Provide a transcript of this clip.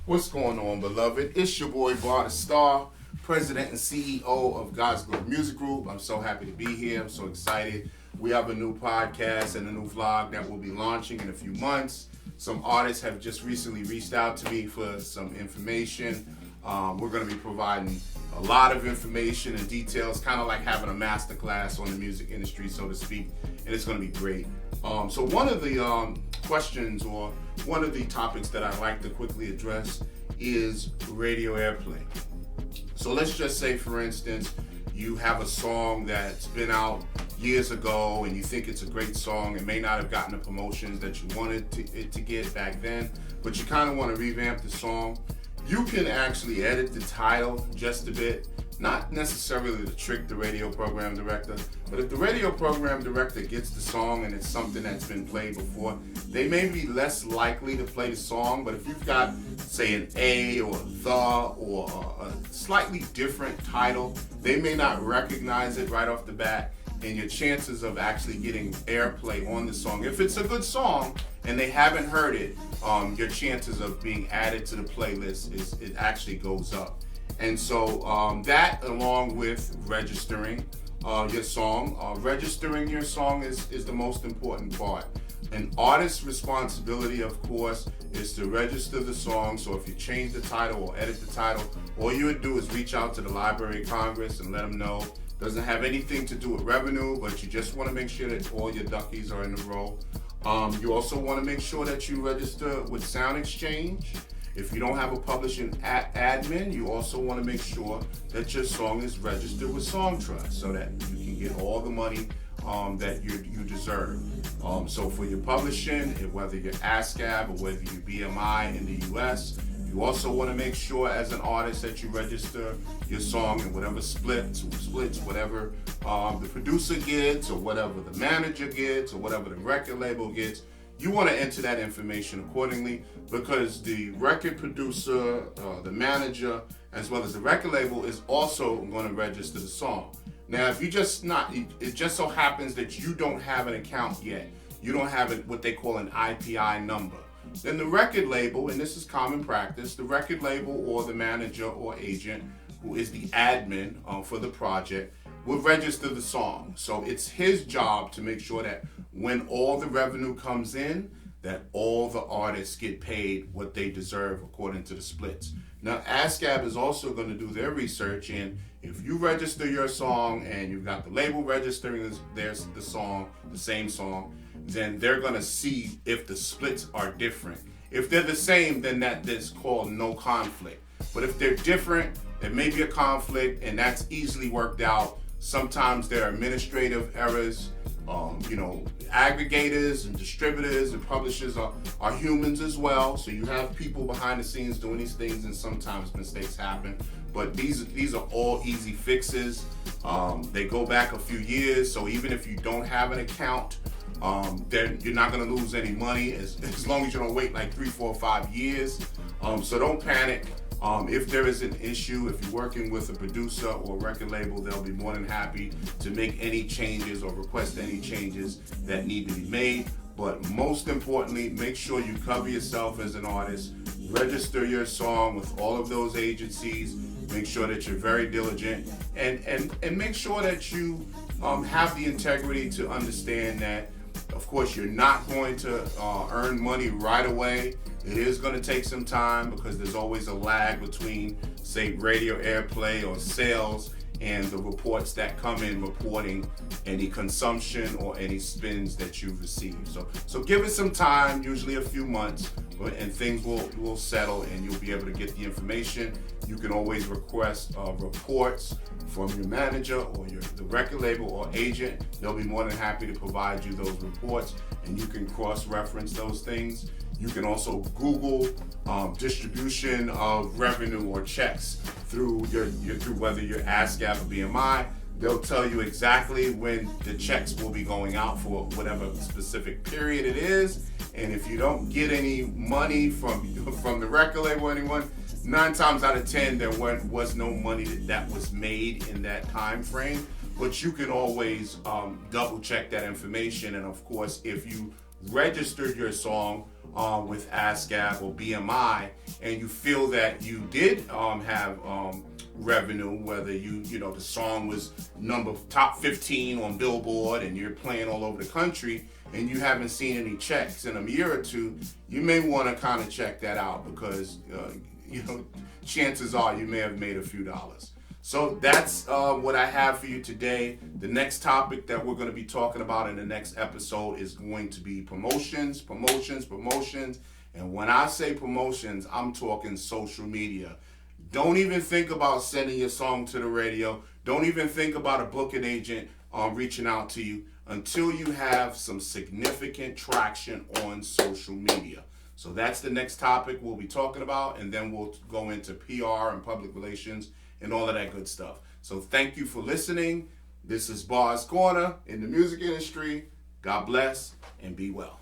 What's going on, beloved? It's your boy Bar the Star, President and CEO of God's Good Music Group. I'm so happy to be here. I'm so excited. We have a new podcast and a new vlog that will be launching in a few months. Some artists have just recently reached out to me for some information. We're going to be providing a lot of information and details, kind of like having a master class on the music industry, so to speak, and it's going to be great. So one of the questions or one of the topics that I'd like to quickly address is Radio Airplay. So let's just say, for instance, you have a song that's been out years ago and you think it's a great song. It may not have gotten the promotions that you wanted it to get back then, but you kind of want to revamp the song. You can actually edit the title just a bit, not necessarily to trick the radio program director, but if the radio program director gets the song and it's something that's been played before, they may be less likely to play the song. But if you've got, say, an A or the or a slightly different title, they may not recognize it right off the bat, and your chances of actually getting airplay on the song, if it's a good song and they haven't heard it, your chances of being added to the playlist it actually goes up. And so that, along with registering your song, registering your song is the most important part. An artist's responsibility, of course, is to register the song. So if you change the title or edit the title, all you would do is reach out to the Library of Congress and let them know. Doesn't have anything to do with revenue, but you just want to make sure that all your duckies are in a row. You also want to make sure that you register with Sound Exchange. If you don't have a publishing admin, you also want to make sure that your song is registered with Song Trust so that you can get all the money that you deserve. So for your publishing, whether you're ASCAP or whether you're BMI in the US, you also want to make sure as an artist that you register your song in whatever splits, whatever the producer gets or whatever the manager gets or whatever the record label gets. You want to enter that information accordingly, because the record producer, the manager, as well as the record label is also going to register the song. Now, if it just so happens that you don't have an account yet, you don't have what they call an IPI number, then the record label, and this is common practice, the record label or the manager or agent, who is the admin for the project, will register the song. So it's his job to make sure that when all the revenue comes in, that all the artists get paid what they deserve according to the splits. Now, ASCAP is also going to do their research, and if you register your song and you've got the label registering the song, the same song, then they're going to see if the splits are different. If they're the same, then that's called no conflict. But if they're different, there may be a conflict, and that's easily worked out. Sometimes there are administrative errors. Aggregators and distributors and publishers are humans as well. So you have people behind the scenes doing these things, and sometimes mistakes happen. But these are all easy fixes. They go back a few years, so even if you don't have an account, then you're not going to lose any money as long as you don't wait like 3, 4, 5 years. So don't panic. If there is an issue, if you're working with a producer or a record label, they'll be more than happy to make any changes or request any changes that need to be made. But most importantly, make sure you cover yourself as an artist. Register your song with all of those agencies. Make sure that you're very diligent, and make sure that you have the integrity to understand that, of course, you're not going to earn money right away. It is going to take some time, because there's always a lag between, say, Radio Airplay or sales and the reports that come in reporting any consumption or any spins that you've received. So give it some time, usually a few months, and things will settle, and you'll be able to get the information. You can always request reports from your manager or the record label or agent. They'll be more than happy to provide you those reports, and you can cross-reference those things. You can also Google distribution of revenue or checks through whether you're ASCAP or BMI. They'll tell you exactly when the checks will be going out for whatever specific period it is. And if you don't get any money from the record label or anyone, 9 times out of 10 there was no money that was made in that time frame. But you can always double check that information. And of course, if you registered your song with ASCAP or BMI and you feel that you did have revenue, whether the song was top 15 on Billboard and you're playing all over the country and you haven't seen any checks in a year or two, you may want to kind of check that out, because chances are you may have made a few dollars. So that's what I have for you today. The next topic that we're going to be talking about in the next episode is going to be promotions. And when I say promotions, I'm talking social media. Don't even think about sending your song to the radio. Don't even think about a booking agent reaching out to you until you have some significant traction on social media. So that's the next topic we'll be talking about, and then we'll go into PR and public relations and all of that good stuff. So thank you for listening. This is Bar's Corner in the music industry. God bless and be well.